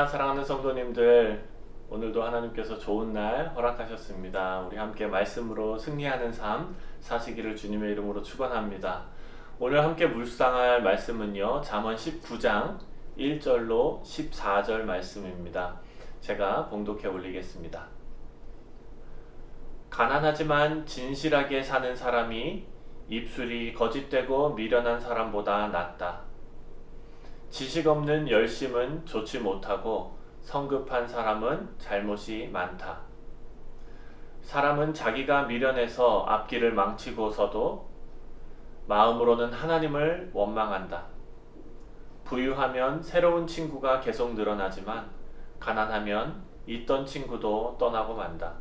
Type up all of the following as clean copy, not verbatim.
할렐루야. 사랑하는 성도님들, 오늘도 하나님께서 좋은 날 허락하셨습니다. 우리 함께 말씀으로 승리하는 삶 사시기를 주님의 이름으로 축원합니다. 오늘 함께 묵상할 말씀은요, 잠언 19장 1절로 14절 말씀입니다. 제가 봉독해 올리겠습니다. 가난하지만 진실하게 사는 사람이 입술이 거짓되고 미련한 사람보다 낫다. 지식 없는 열심은 좋지 못하고 성급한 사람은 잘못이 많다. 사람은 자기가 미련해서 앞길을 망치고서도 마음으로는 하나님을 원망한다. 부유하면 새로운 친구가 계속 늘어나지만 가난하면 있던 친구도 떠나고 만다.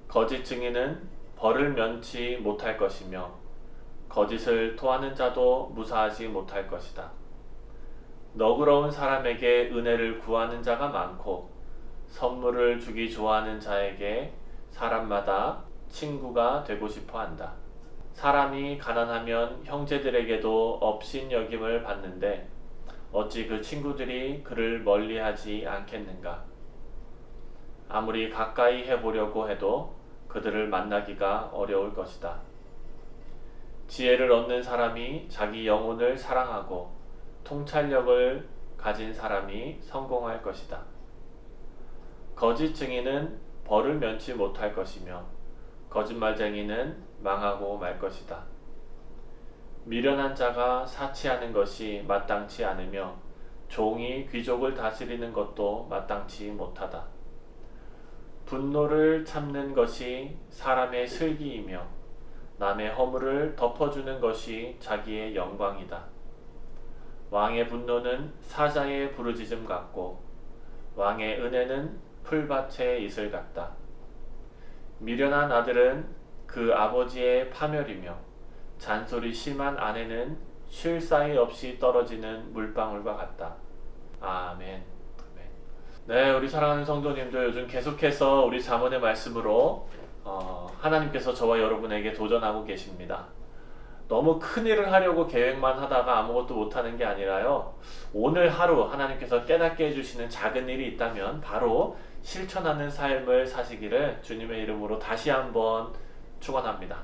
거짓 증인은 벌을 면치 못할 것이며 거짓을 토하는 자도 무사하지 못할 것이다. 너그러운 사람에게 은혜를 구하는 자가 많고 선물을 주기 좋아하는 자에게 사람마다 친구가 되고 싶어 한다. 사람이 가난하면 형제들에게도 업신여김을 받는데 어찌 그 친구들이 그를 멀리하지 않겠는가? 아무리 가까이 해보려고 해도 그들을 만나기가 어려울 것이다. 지혜를 얻는 사람이 자기 영혼을 사랑하고 통찰력을 가진 사람이 성공할 것이다. 거짓 증인은 벌을 면치 못할 것이며 거짓말쟁이는 망하고 말 것이다. 미련한 자가 사치하는 것이 마땅치 않으며 종이 귀족을 다스리는 것도 마땅치 못하다. 분노를 참는 것이 사람의 슬기이며 남의 허물을 덮어주는 것이 자기의 영광이다. 왕의 분노는 사자의 부르짖음 같고 왕의 은혜는 풀밭의 이슬 같다. 미련한 아들은 그 아버지의 파멸이며 잔소리 심한 아내는 쉴 사이 없이 떨어지는 물방울과 같다. 아멘. 네, 우리 사랑하는 성도님들, 요즘 계속해서 우리 잠언의 말씀으로 하나님께서 저와 여러분에게 도전하고 계십니다. 너무 큰 일을 하려고 계획만 하다가 아무것도 못하는 게 아니라요, 오늘 하루 하나님께서 깨닫게 해주시는 작은 일이 있다면 바로 실천하는 삶을 사시기를 주님의 이름으로 다시 한번 축원합니다.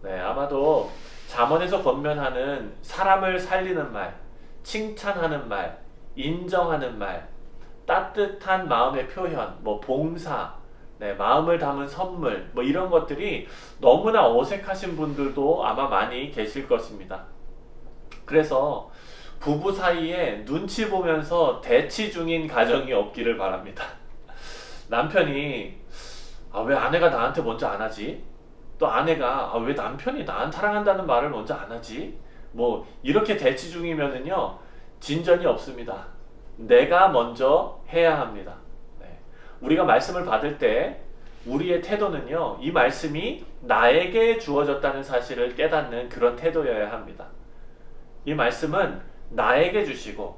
네, 아마도 잠언에서 권면하는 사람을 살리는 말, 칭찬하는 말, 인정하는 말, 따뜻한 마음의 표현, 봉사, 네, 마음을 담은 선물, 이런 것들이 너무나 어색하신 분들도 아마 많이 계실 것입니다. 그래서 부부 사이에 눈치 보면서 대치 중인 가정이 없기를 바랍니다. 남편이 왜 아내가 나한테 먼저 안 하지? 또 아내가 왜 남편이 나한테 사랑한다는 말을 먼저 안 하지? 이렇게 대치 중이면은요, 진전이 없습니다. 내가 먼저 해야 합니다. 우리가 말씀을 받을 때 우리의 태도는요, 이 말씀이 나에게 주어졌다는 사실을 깨닫는 그런 태도여야 합니다. 이 말씀은 나에게 주시고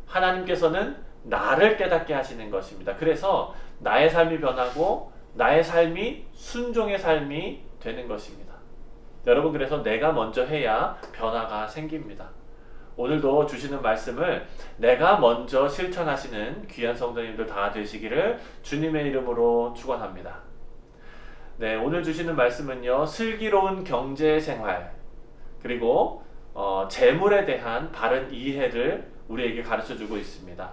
하나님께서는 나를 깨닫게 하시는 것입니다. 그래서 나의 삶이 변하고 나의 삶이 순종의 삶이 되는 것입니다. 여러분, 그래서 내가 먼저 해야 변화가 생깁니다. 오늘도 주시는 말씀을 내가 먼저 실천하시는 귀한 성도님들 다 되시기를 주님의 이름으로 축원합니다. 네, 오늘 주시는 말씀은요, 슬기로운 경제생활 그리고 재물에 대한 바른 이해를 우리에게 가르쳐주고 있습니다.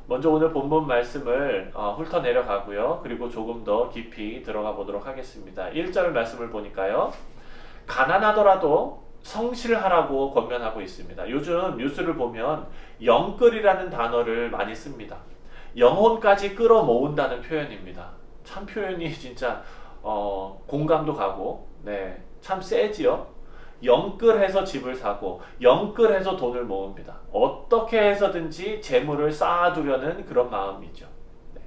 먼저 오늘 본문 말씀을 훑어 내려가고요, 그리고 조금 더 깊이 들어가 보도록 하겠습니다. 1절 말씀을 보니까요, 가난하더라도 성실하라고 권면하고 있습니다. 요즘 뉴스를 보면 영끌이라는 단어를 많이 씁니다. 영혼까지 끌어모은다는 표현입니다. 참 표현이 진짜 공감도 가고, 네, 참 세지요. 영끌해서 집을 사고 영끌해서 돈을 모읍니다. 어떻게 해서든지 재물을 쌓아두려는 그런 마음이죠. 네.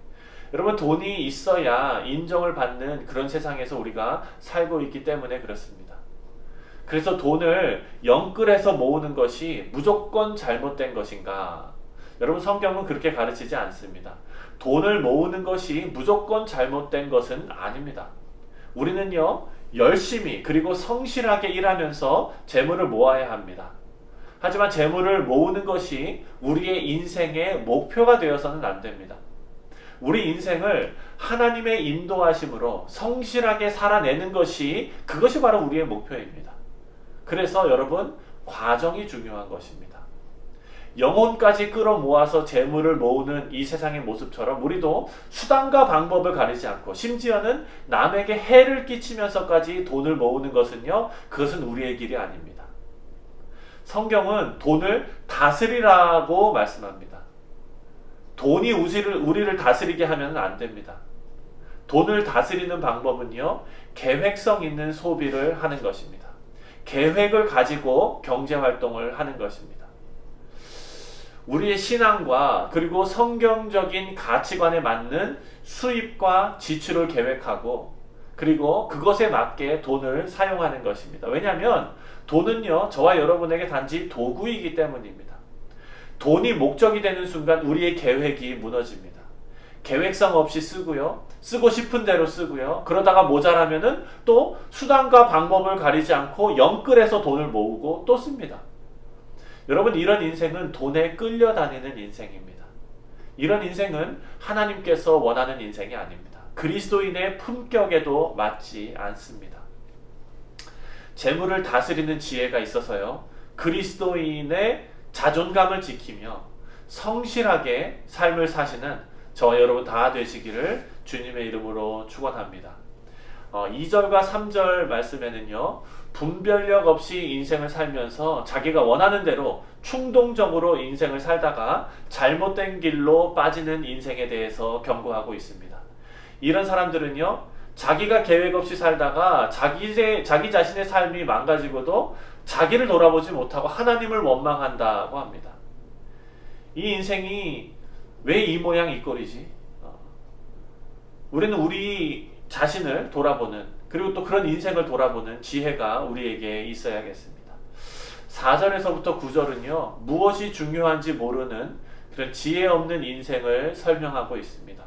여러분, 돈이 있어야 인정을 받는 그런 세상에서 우리가 살고 있기 때문에 그렇습니다. 그래서 돈을 영끌해서 모으는 것이 무조건 잘못된 것인가? 여러분, 성경은 그렇게 가르치지 않습니다. 돈을 모으는 것이 무조건 잘못된 것은 아닙니다. 우리는요, 열심히 그리고 성실하게 일하면서 재물을 모아야 합니다. 하지만 재물을 모으는 것이 우리의 인생의 목표가 되어서는 안 됩니다. 우리 인생을 하나님의 인도하심으로 성실하게 살아내는 것이 그것이 바로 우리의 목표입니다. 그래서 여러분, 과정이 중요한 것입니다. 영혼까지 끌어모아서 재물을 모으는 이 세상의 모습처럼 우리도 수단과 방법을 가리지 않고 심지어는 남에게 해를 끼치면서까지 돈을 모으는 것은요, 그것은 우리의 길이 아닙니다. 성경은 돈을 다스리라고 말씀합니다. 돈이 우리를 다스리게 하면 안 됩니다. 돈을 다스리는 방법은요, 계획성 있는 소비를 하는 것입니다. 계획을 가지고 경제활동을 하는 것입니다. 우리의 신앙과 그리고 성경적인 가치관에 맞는 수입과 지출을 계획하고 그리고 그것에 맞게 돈을 사용하는 것입니다. 왜냐하면 돈은요, 저와 여러분에게 단지 도구이기 때문입니다. 돈이 목적이 되는 순간 우리의 계획이 무너집니다. 계획성 없이 쓰고요, 쓰고 싶은 대로 쓰고요, 그러다가 모자라면은 또 수단과 방법을 가리지 않고 영끌해서 돈을 모으고 또 씁니다. 여러분, 이런 인생은 돈에 끌려다니는 인생입니다. 이런 인생은 하나님께서 원하는 인생이 아닙니다. 그리스도인의 품격에도 맞지 않습니다. 재물을 다스리는 지혜가 있어서요, 그리스도인의 자존감을 지키며 성실하게 삶을 사시는 저와 여러분 다 되시기를 주님의 이름으로 축원합니다. 2절과 3절 말씀에는요, 분별력 없이 인생을 살면서 자기가 원하는 대로 충동적으로 인생을 살다가 잘못된 길로 빠지는 인생에 대해서 경고하고 있습니다. 이런 사람들은요, 자기가 계획 없이 살다가 자기 자신의 삶이 망가지고도 자기를 돌아보지 못하고 하나님을 원망한다고 합니다. 이 인생이 왜 이 모양 이 꼴이지? 우리는 우리 자신을 돌아보는, 그리고 또 그런 인생을 돌아보는 지혜가 우리에게 있어야겠습니다. 4절에서부터 9절은요, 무엇이 중요한지 모르는 그런 지혜 없는 인생을 설명하고 있습니다.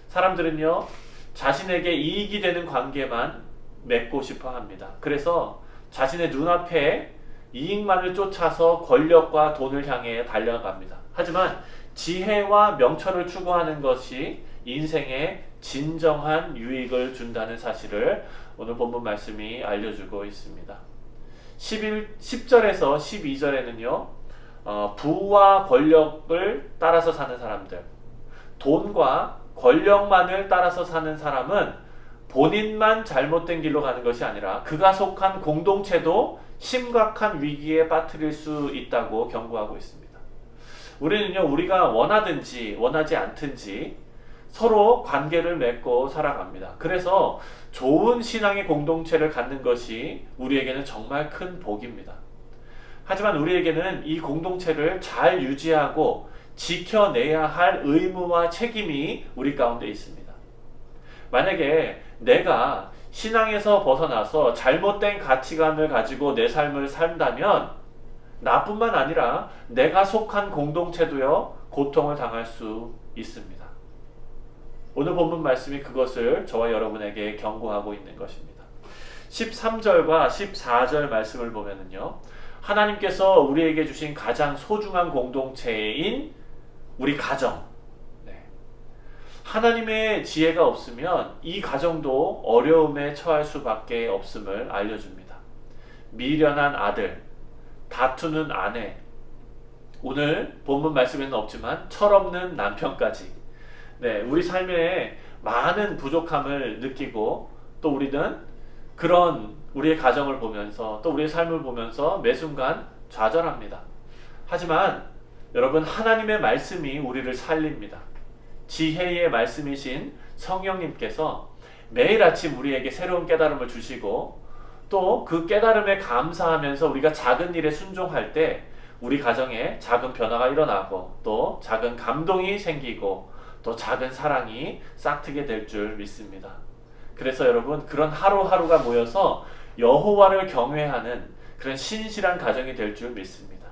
사람들은요, 자신에게 이익이 되는 관계만 맺고 싶어 합니다. 그래서 자신의 눈앞에 이익만을 쫓아서 권력과 돈을 향해 달려갑니다. 하지만 지혜와 명철을 추구하는 것이 인생에 진정한 유익을 준다는 사실을 오늘 본문 말씀이 알려주고 있습니다. 10절에서 12절에는요, 부와 권력을 따라서 사는 사람들, 돈과 권력만을 따라서 사는 사람은 본인만 잘못된 길로 가는 것이 아니라 그가 속한 공동체도 심각한 위기에 빠뜨릴 수 있다고 경고하고 있습니다. 우리는요, 우리가 원하든지 원하지 않든지 서로 관계를 맺고 살아갑니다. 그래서 좋은 신앙의 공동체를 갖는 것이 우리에게는 정말 큰 복입니다. 하지만 우리에게는 이 공동체를 잘 유지하고 지켜내야 할 의무와 책임이 우리 가운데 있습니다. 만약에 내가 신앙에서 벗어나서 잘못된 가치관을 가지고 내 삶을 산다면 나뿐만 아니라 내가 속한 공동체도요, 고통을 당할 수 있습니다. 오늘 본문 말씀이 그것을 저와 여러분에게 경고하고 있는 것입니다. 13절과 14절 말씀을 보면은요, 하나님께서 우리에게 주신 가장 소중한 공동체인 우리 가정, 하나님의 지혜가 없으면 이 가정도 어려움에 처할 수밖에 없음을 알려줍니다. 미련한 아들, 다투는 아내, 오늘 본문 말씀에는 없지만 철없는 남편까지, 우리 삶에 많은 부족함을 느끼고 또 우리는 그런 우리의 가정을 보면서 또 우리의 삶을 보면서 매 순간 좌절합니다. 하지만 여러분, 하나님의 말씀이 우리를 살립니다. 지혜의 말씀이신 성령님께서 매일 아침 우리에게 새로운 깨달음을 주시고 또 그 깨달음에 감사하면서 우리가 작은 일에 순종할 때 우리 가정에 작은 변화가 일어나고 또 작은 감동이 생기고 또 작은 사랑이 싹트게 될 줄 믿습니다. 그래서 여러분, 그런 하루하루가 모여서 여호와를 경외하는 그런 신실한 가정이 될 줄 믿습니다.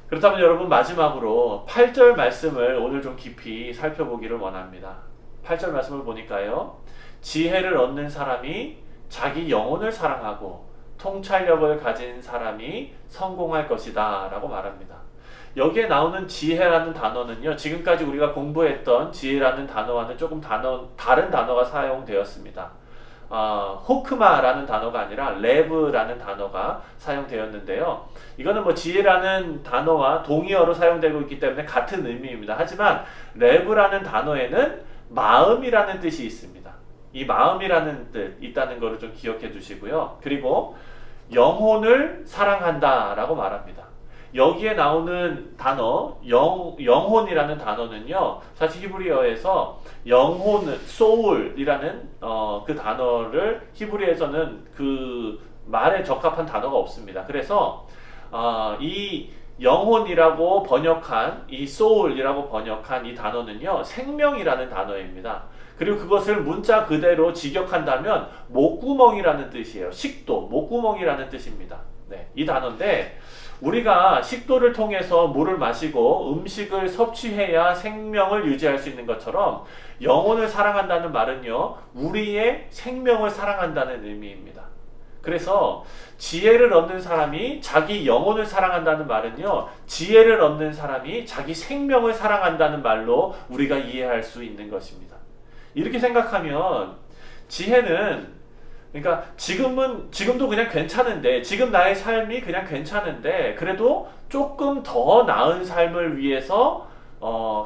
그렇다면 여러분, 마지막으로 8절 말씀을 오늘 좀 깊이 살펴보기를 원합니다. 8절 말씀을 보니까요, 지혜를 얻는 사람이 자기 영혼을 사랑하고 통찰력을 가진 사람이 성공할 것이다 라고 말합니다. 여기에 나오는 지혜라는 단어는요, 지금까지 우리가 공부했던 지혜라는 단어와는 조금 다른 단어가 사용되었습니다. 호크마라는 단어가 아니라 레브라는 단어가 사용되었는데요. 이거는 뭐 지혜라는 단어와 동의어로 사용되고 있기 때문에 같은 의미입니다. 하지만 레브라는 단어에는 마음이라는 뜻이 있습니다. 이 마음이라는 뜻 있다는 것을 좀 기억해 두시고요. 그리고 영혼을 사랑한다 라고 말합니다. 여기에 나오는 단어 영혼이라는 단어는요, 사실 히브리어에서 영혼, soul이라는 그 단어를 히브리어에서는 그 말에 적합한 단어가 없습니다. 그래서 이 영혼이라고 번역한 이 soul이라고 번역한 이 단어는요, 생명이라는 단어입니다. 그리고 그것을 문자 그대로 직역한다면 목구멍이라는 뜻이에요. 식도, 목구멍이라는 뜻입니다. 네, 이 단어인데 우리가 식도를 통해서 물을 마시고 음식을 섭취해야 생명을 유지할 수 있는 것처럼 영혼을 사랑한다는 말은요, 우리의 생명을 사랑한다는 의미입니다. 그래서 지혜를 얻는 사람이 자기 영혼을 사랑한다는 말은요, 지혜를 얻는 사람이 자기 생명을 사랑한다는 말로 우리가 이해할 수 있는 것입니다. 이렇게 생각하면 지혜는, 그러니까 지금도 그냥 괜찮은데, 지금 나의 삶이 그냥 괜찮은데, 그래도 조금 더 나은 삶을 위해서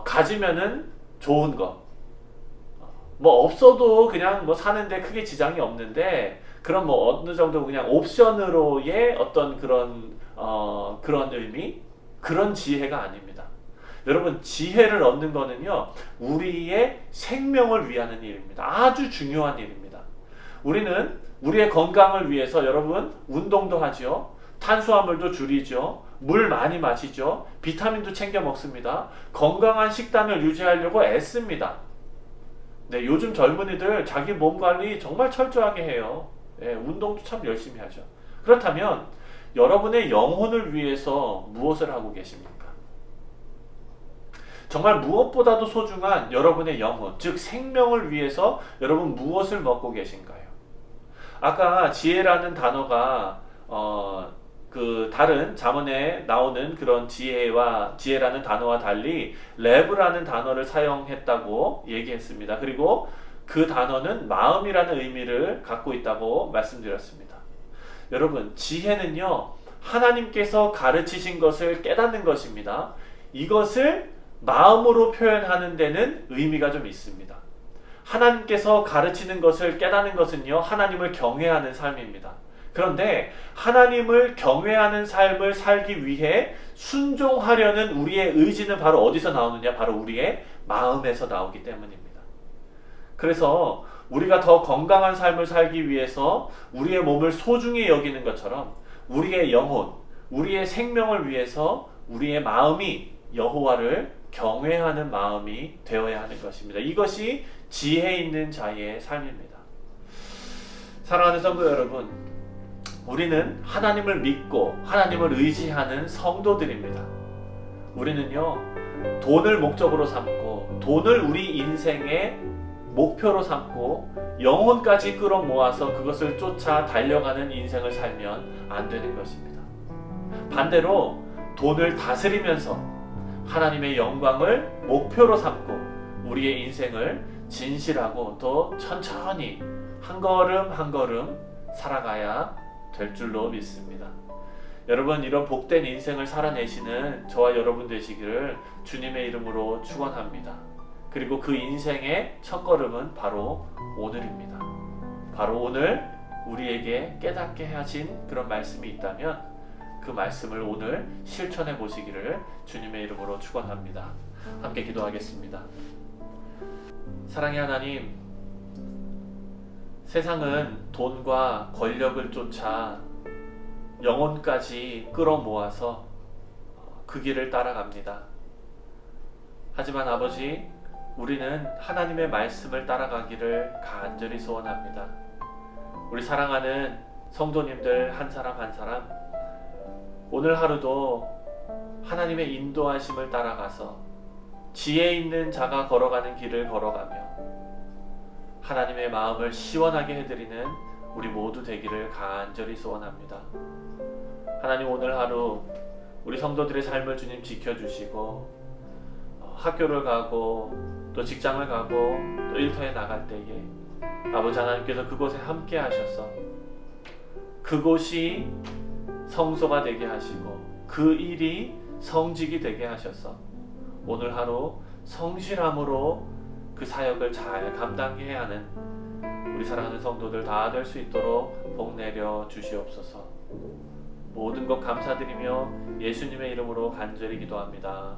가지면은 좋은 것. 뭐 없어도 그냥 뭐 사는데 크게 지장이 없는데, 그런 뭐 어느 정도 그냥 옵션으로의 어떤 그런 의미, 그런 지혜가 아닙니다. 여러분, 지혜를 얻는 거는요, 우리의 생명을 위하는 일입니다. 아주 중요한 일입니다. 우리는 우리의 건강을 위해서 여러분 운동도 하죠. 탄수화물도 줄이죠. 물 많이 마시죠. 비타민도 챙겨 먹습니다. 건강한 식단을 유지하려고 애씁니다. 네, 요즘 젊은이들 자기 몸 관리 정말 철저하게 해요. 네, 운동도 참 열심히 하죠. 그렇다면 여러분의 영혼을 위해서 무엇을 하고 계십니까? 정말 무엇보다도 소중한 여러분의 영혼, 즉 생명을 위해서 여러분 무엇을 먹고 계신가요? 아까 지혜라는 단어가 그 다른 잠언에 나오는 그런 지혜라는 단어와 달리 레브라는 단어를 사용했다고 얘기했습니다. 그리고 그 단어는 마음이라는 의미를 갖고 있다고 말씀드렸습니다. 여러분, 지혜는요, 하나님께서 가르치신 것을 깨닫는 것입니다. 이것을 마음으로 표현하는 데는 의미가 좀 있습니다. 하나님께서 가르치는 것을 깨닫는 것은요, 하나님을 경외하는 삶입니다. 그런데 하나님을 경외하는 삶을 살기 위해 순종하려는 우리의 의지는 바로 어디서 나오느냐? 바로 우리의 마음에서 나오기 때문입니다. 그래서 우리가 더 건강한 삶을 살기 위해서 우리의 몸을 소중히 여기는 것처럼 우리의 영혼, 우리의 생명을 위해서 우리의 마음이 여호와를 경외하는 마음이 되어야 하는 것입니다. 이것이 지혜 있는 자의 삶입니다. 사랑하는 성도 여러분, 우리는 하나님을 믿고 하나님을 의지하는 성도들입니다. 우리는요, 돈을 목적으로 삼고 돈을 우리 인생의 목표로 삼고 영혼까지 끌어모아서 그것을 쫓아 달려가는 인생을 살면 안 되는 것입니다. 반대로 돈을 다스리면서 하나님의 영광을 목표로 삼고 우리의 인생을 진실하고 또 천천히 한 걸음 한 걸음 살아가야 될 줄로 믿습니다. 여러분, 이런 복된 인생을 살아내시는 저와 여러분 되시기를 주님의 이름으로 축원합니다. 그리고 그 인생의 첫걸음은 바로 오늘입니다. 바로 오늘 우리에게 깨닫게 하신 그런 말씀이 있다면 그 말씀을 오늘 실천해 보시기를 주님의 이름으로 축원합니다. 함께 기도하겠습니다. 사랑의 하나님, 세상은 돈과 권력을 쫓아 영혼까지 끌어모아서 그 길을 따라갑니다. 하지만 아버지, 우리는 하나님의 말씀을 따라가기를 간절히 소원합니다. 우리 사랑하는 성도님들 한 사람 한 사람, 오늘 하루도 하나님의 인도하심을 따라가서 지혜 있는 자가 걸어가는 길을 걸어가며 하나님의 마음을 시원하게 해드리는 우리 모두 되기를 간절히 소원합니다. 하나님, 오늘 하루 우리 성도들의 삶을 주님 지켜주시고 학교를 가고 또 직장을 가고 또 일터에 나갈 때에 아버지 하나님께서 그곳에 함께 하셔서 그곳이 성소가 되게 하시고 그 일이 성직이 되게 하셔서 오늘 하루 성실함으로 그 사역을 잘 감당해야 하는 우리 사랑하는 성도들 다 될 수 있도록 복 내려 주시옵소서. 모든 것 감사드리며 예수님의 이름으로 간절히 기도합니다.